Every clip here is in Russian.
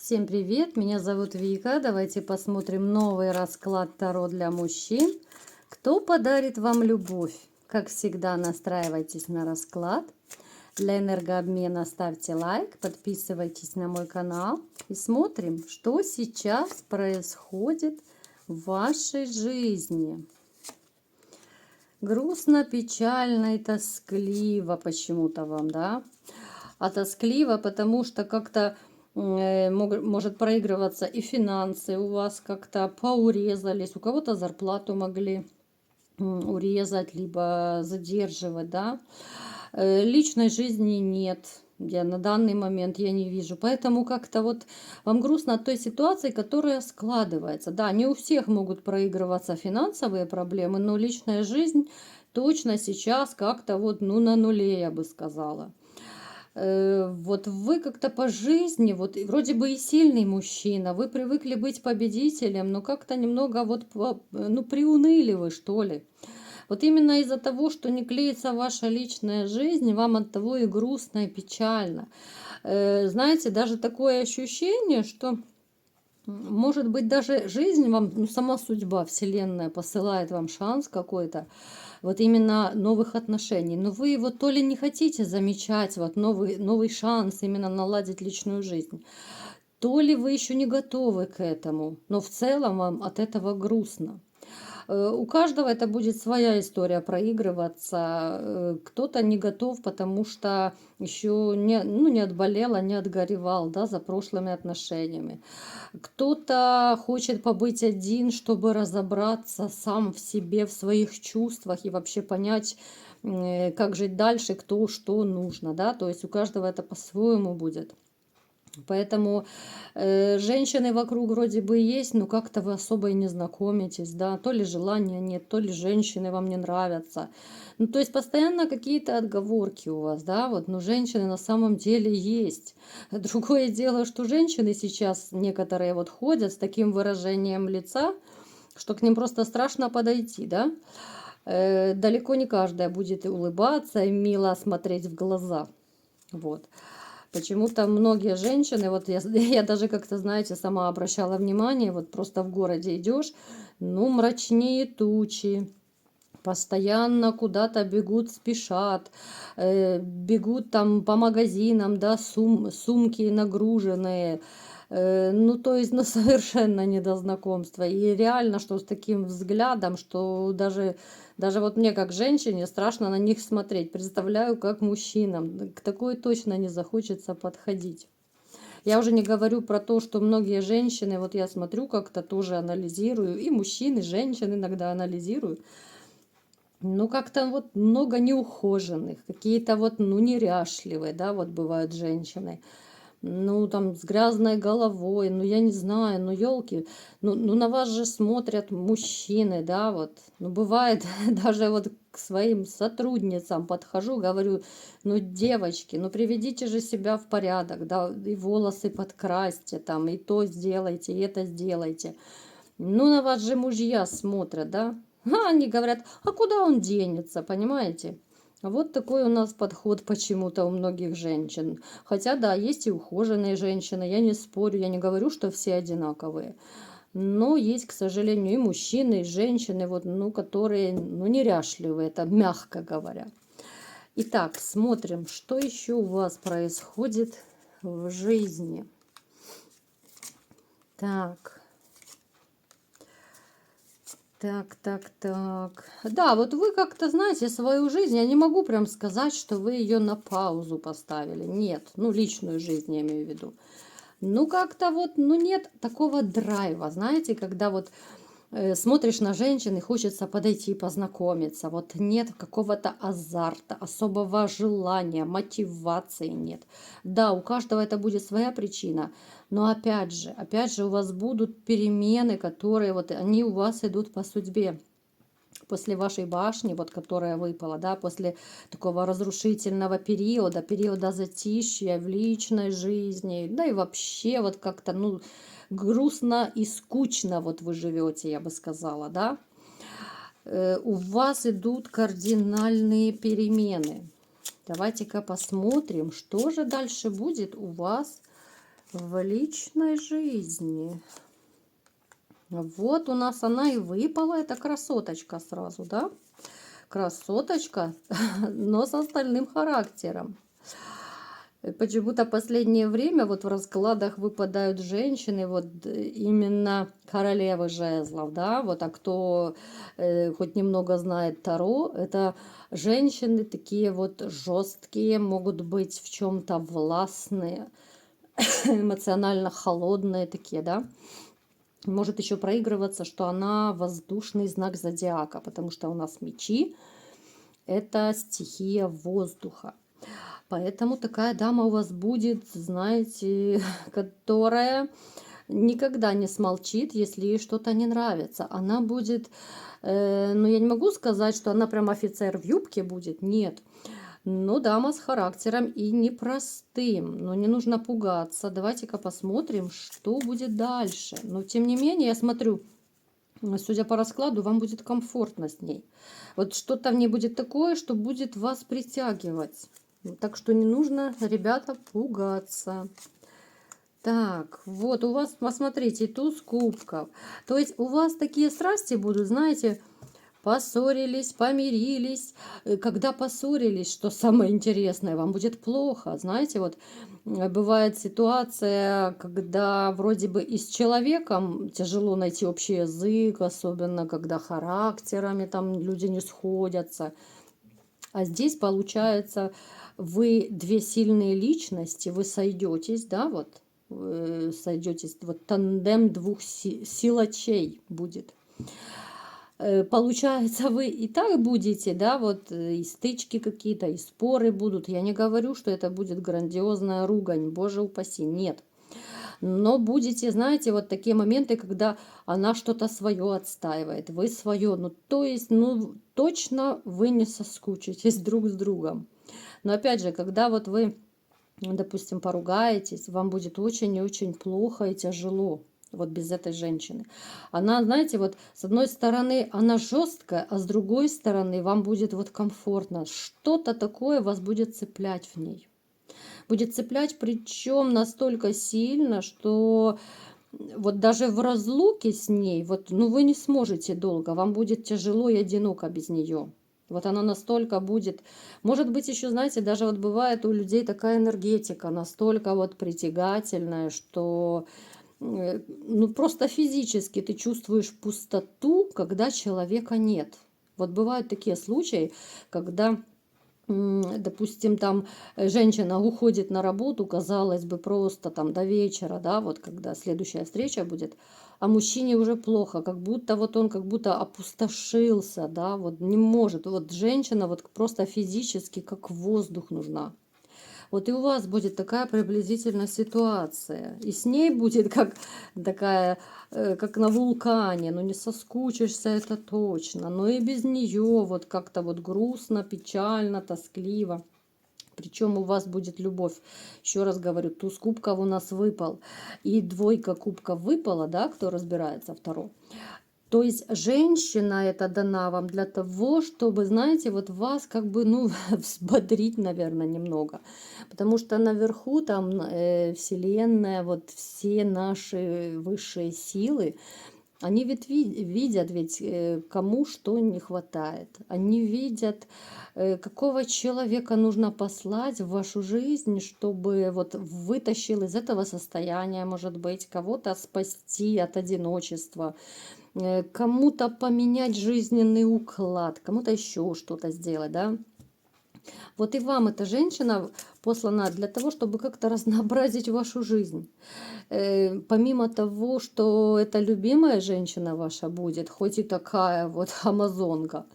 Всем привет, меня зовут Вика. Давайте посмотрим новый расклад Таро для мужчин. Кто подарит вам любовь? Как всегда, настраивайтесь на расклад. Для энергообмена ставьте лайк, подписывайтесь на мой канал и смотрим, что сейчас происходит в вашей жизни. Грустно, печально и тоскливо почему-то вам, да? А тоскливо, потому что как-то может проигрываться и финансы у вас как-то поурезались, у кого-то зарплату могли урезать, либо задерживать, да. Личной жизни нет. На данный момент я не вижу. Поэтому как-то вот вам грустно от той ситуации, которая складывается. Да, не у всех могут проигрываться финансовые проблемы, но личная жизнь точно сейчас как-то вот на нуле, я бы сказала. Вот вы как-то по жизни, вот вроде бы и сильный мужчина, вы привыкли быть победителем, но как-то немного вот, приуныли вы, что ли. Вот именно из-за того, что не клеится ваша личная жизнь, вам от того и грустно, и печально. Знаете, даже такое ощущение, что, может быть, даже жизнь вам, сама судьба, Вселенная посылает вам шанс какой-то, вот именно новых отношений. Но вы его то ли не хотите замечать, вот новый шанс именно наладить личную жизнь, то ли вы еще не готовы к этому. Но в целом вам от этого грустно. У каждого это будет своя история проигрываться. Кто-то не готов, потому что еще не отболел, а не отгоревал, да, за прошлыми отношениями. Кто-то хочет побыть один, чтобы разобраться сам в себе, в своих чувствах и вообще понять, как жить дальше, кто что нужно, да, то есть у каждого это по-своему будет. Поэтому женщины вокруг вроде бы есть, но как-то вы особо и не знакомитесь, да, то ли желания нет, то ли женщины вам не нравятся. Ну, то есть постоянно какие-то отговорки у вас, да, вот, но женщины на самом деле есть. Другое дело, что женщины сейчас некоторые вот ходят с таким выражением лица, что к ним просто страшно подойти, да. Далеко не каждая будет и улыбаться, и мило смотреть в глаза, вот. Почему-то многие женщины, вот я даже как-то, знаете, сама обращала внимание, вот просто в городе идешь, мрачнее тучи, постоянно куда-то бегут, спешат, бегут там по магазинам, да, сумки нагруженные, то есть, совершенно не до знакомства. И реально, что с таким взглядом, что даже вот мне, как женщине, страшно на них смотреть. Представляю, как мужчинам. К такой точно не захочется подходить. Я уже не говорю про то, что многие женщины, вот я смотрю, как-то тоже анализирую, и мужчины, и женщины иногда анализирую. Как-то вот много неухоженных, какие-то вот, неряшливые, да, вот бывают женщины. Там с грязной головой, я не знаю, елки, на вас же смотрят мужчины, да, вот. Бывает, даже вот к своим сотрудницам подхожу, говорю, девочки, приведите же себя в порядок, да, и волосы подкрасьте, там, и то сделайте, и это сделайте. На вас же мужья смотрят, да. А они говорят, а куда он денется, понимаете? Вот такой у нас подход почему-то у многих женщин. Хотя, да, есть и ухоженные женщины, я не спорю, я не говорю, что все одинаковые. Но есть, к сожалению, и мужчины, и женщины, вот, которые, неряшливые, это мягко говоря. Итак, смотрим, что еще у вас происходит в жизни. Так. Так. Да, вот вы как-то, знаете, свою жизнь, я не могу прям сказать, что вы ее на паузу поставили. Нет, личную жизнь я имею в виду. Как-то вот, нет такого драйва, знаете, когда вот смотришь на женщин и хочется подойти и познакомиться. Вот нет какого-то азарта, особого желания, мотивации нет. Да, у каждого это будет своя причина, но опять же у вас будут перемены, которые вот они у вас идут по судьбе. После вашей башни, вот которая выпала, да, после такого разрушительного периода затишья в личной жизни, да и вообще вот как-то, грустно и скучно вот вы живете, я бы сказала, да. У вас идут кардинальные перемены. Давайте-ка посмотрим, что же дальше будет у вас в личной жизни. Вот у нас она и выпала, это красоточка сразу, да? Красоточка, но с остальным характером. Почему-то последнее время вот в раскладах выпадают женщины, вот именно королевы жезлов, да, вот, а кто хоть немного знает Таро, это женщины такие вот жесткие, могут быть в чем-то властные, эмоционально холодные такие, да. Может еще проигрываться, что она воздушный знак зодиака, потому что у нас мечи – это стихия воздуха. Поэтому такая дама у вас будет, знаете, которая никогда не смолчит, если ей что-то не нравится. Она будет, ну я не могу сказать, что она прям офицер в юбке будет, нет. Но дама с характером и непростым, но не нужно пугаться. Давайте-ка посмотрим, что будет дальше. Но тем не менее, я смотрю, судя по раскладу, вам будет комфортно с ней. Вот что-то в ней будет такое, что будет вас притягивать. Так что не нужно, ребята, пугаться. Так, вот у вас, посмотрите, туз кубков. То есть у вас такие страсти будут, знаете, поссорились, помирились. Когда поссорились, что самое интересное, вам будет плохо. Знаете, вот бывает ситуация, когда вроде бы и с человеком тяжело найти общий язык, особенно когда характерами там люди не сходятся. А здесь получается, вы две сильные личности, вы сойдетесь, да, вот, сойдетесь, вот тандем двух силачей будет. Получается, вы и так будете, да, вот и стычки какие-то, и споры будут. Я не говорю, что это будет грандиозная ругань, боже упаси, нет. Но будете, знаете, вот такие моменты, когда она что-то свое отстаивает, вы свое. Ну, то есть, ну, точно вы не соскучитесь друг с другом. Но опять же, когда вот вы, допустим, поругаетесь, вам будет очень и очень плохо и тяжело. Вот без этой женщины. Она, знаете, вот с одной стороны она жесткая, а с другой стороны вам будет вот комфортно. Что-то такое вас будет цеплять в ней. Будет цеплять, причем настолько сильно, что вот даже в разлуке с ней, вот, ну вы не сможете долго, вам будет тяжело и одиноко без нее. Вот она настолько будет, может быть, еще, знаете, даже вот бывает у людей такая энергетика, настолько вот притягательная, что ну просто физически ты чувствуешь пустоту, когда человека нет. Вот бывают такие случаи, когда допустим, там женщина уходит на работу, казалось бы, просто там до вечера, да, вот когда следующая встреча будет, а мужчине уже плохо, как будто вот он как будто опустошился, да, вот не может. Вот женщина вот просто физически как воздух нужна. Вот и у вас будет такая приблизительно ситуация. И с ней будет как такая, как на вулкане. Ну не соскучишься, это точно. Но и без нее вот как-то вот грустно, печально, тоскливо. Причем у вас будет любовь. Еще раз говорю, туз кубков у нас выпал. И двойка кубков выпала, да, кто разбирается второй. То есть женщина это дана вам для того, чтобы, знаете, вот вас как бы, ну, взбодрить, наверное, немного. Потому что наверху там Вселенная, вот все наши высшие силы, они ведь видят, ведь кому что не хватает. Они видят, какого человека нужно послать в вашу жизнь, чтобы вот вытащил из этого состояния, может быть, кого-то спасти от одиночества, кому-то поменять жизненный уклад, кому-то еще что-то сделать, да. Вот и вам эта женщина послана для того, чтобы как-то разнообразить вашу жизнь. Помимо того, что это любимая женщина ваша будет, хоть и такая вот амазонка,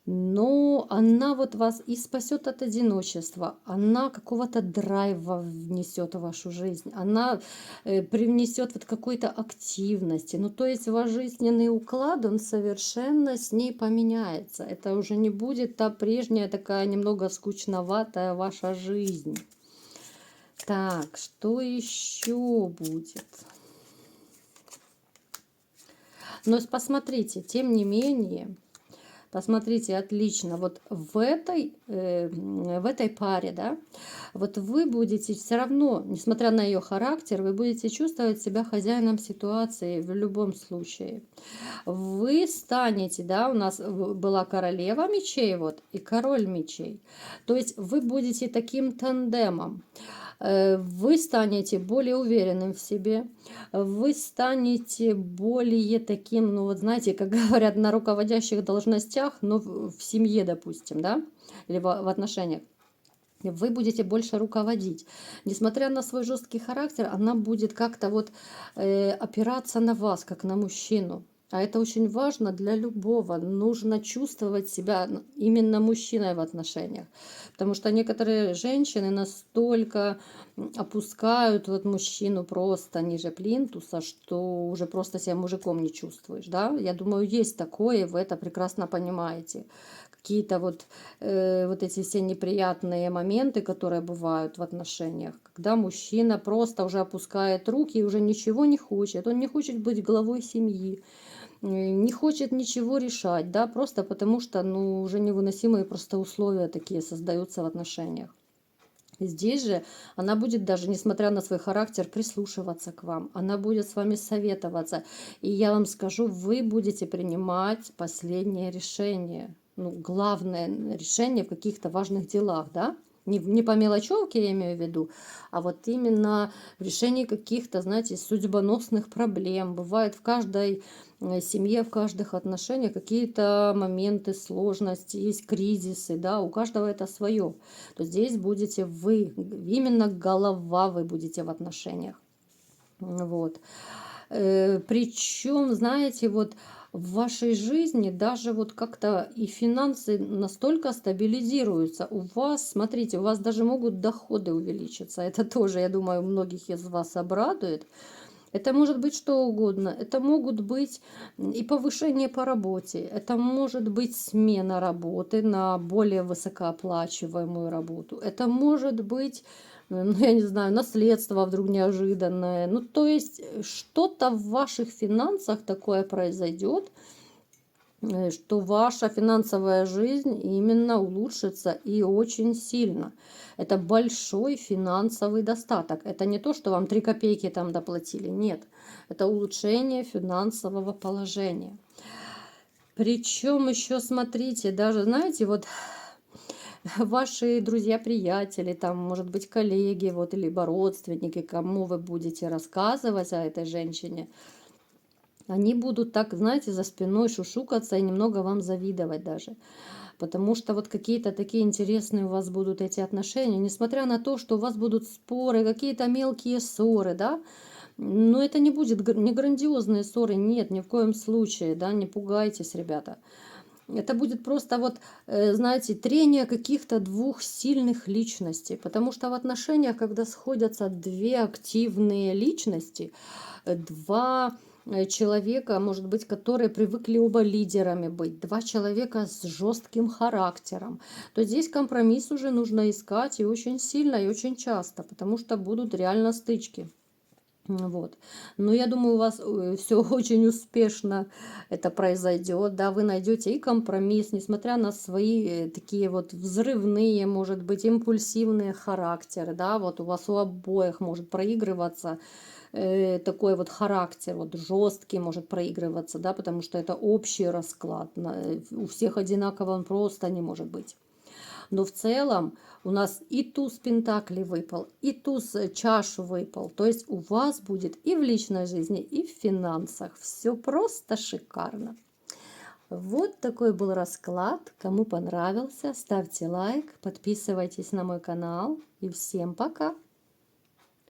но она вот вас и спасет от одиночества, она какого-то драйва внесет в вашу жизнь, она привнесет вот какой-то активности. Ну, то есть ваш жизненный уклад, он совершенно с ней поменяется. Это уже не будет та прежняя такая немного скучноватая ваша жизнь. Так, что еще будет? Но посмотрите, тем не менее, Посмотрите, отлично. Вот в этой паре, да, вот вы будете все равно, несмотря на ее характер, вы будете чувствовать себя хозяином ситуации в любом случае. Вы станете, да, у нас была королева мечей вот и король мечей. То есть вы будете таким тандемом. Вы станете более уверенным в себе, вы станете более таким, ну вот знаете, как говорят, на руководящих должностях, но в семье, допустим, да, или в отношениях. Вы будете больше руководить. Несмотря на свой жесткий характер, она будет как-то вот опираться на вас, как на мужчину. А это очень важно для любого. Нужно чувствовать себя именно мужчиной в отношениях. Потому что некоторые женщины настолько опускают вот мужчину просто ниже плинтуса, что уже просто себя мужиком не чувствуешь. Да? Я думаю, есть такое, вы это прекрасно понимаете. Какие-то вот эти все неприятные моменты, которые бывают в отношениях, когда мужчина просто уже опускает руки и уже ничего не хочет. Он не хочет быть главой семьи, не хочет ничего решать, да, просто потому что, ну, уже невыносимые просто условия такие создаются в отношениях. Здесь же она будет даже, несмотря на свой характер, прислушиваться к вам. Она будет с вами советоваться. И я вам скажу, вы будете принимать последнее решение. Ну, главное решение в каких-то важных делах, да? Не по мелочевке я имею в виду, а вот именно в решении каких-то, знаете, судьбоносных проблем. Бывает в каждой семье, в каждых отношениях какие-то моменты, сложности, есть кризисы, да, у каждого это свое. То здесь будете вы, именно голова вы будете в отношениях. Вот. Причем, знаете, вот в вашей жизни даже вот как-то и финансы настолько стабилизируются. У вас, смотрите, у вас даже могут доходы увеличиться. Это тоже, я думаю, многих из вас обрадует. Это может быть что угодно. Это могут быть и повышение по работе. Это может быть смена работы на более высокооплачиваемую работу. Это может быть, ну, я не знаю, наследство вдруг неожиданное. Ну, то есть что-то в ваших финансах такое произойдет, что ваша финансовая жизнь именно улучшится и очень сильно. Это большой финансовый достаток. Это не то, что вам 3 копейки там доплатили. Нет. Это улучшение финансового положения. Причем еще, смотрите, даже, знаете, вот ваши друзья-приятели, там, может быть, коллеги, вот, либо родственники, кому вы будете рассказывать о этой женщине, они будут так, знаете, за спиной шушукаться и немного вам завидовать даже. Потому что вот какие-то такие интересные у вас будут эти отношения, несмотря на то, что у вас будут споры, какие-то мелкие ссоры, да, но это не будет не грандиозные ссоры, нет, ни в коем случае, да, не пугайтесь, ребята. Это будет просто вот, знаете, трение каких-то двух сильных личностей, потому что в отношениях, когда сходятся две активные личности, два человека, может быть, которые привыкли оба лидерами быть, два человека с жестким характером, то здесь компромисс уже нужно искать и очень сильно, и очень часто, потому что будут реально стычки. Вот. Но я думаю, у вас все очень успешно это произойдет, да, вы найдете и компромисс, несмотря на свои такие вот взрывные, может быть, импульсивные характеры, да, вот у вас у обоих может проигрываться такой вот характер, вот жесткий может проигрываться, да, потому что это общий расклад, у всех одинаково он просто не может быть. Но в целом у нас и туз пентаклей выпал, и туз чашу выпал. То есть у вас будет и в личной жизни, и в финансах. Все просто шикарно. Вот такой был расклад. Кому понравился, ставьте лайк, подписывайтесь на мой канал. И всем пока!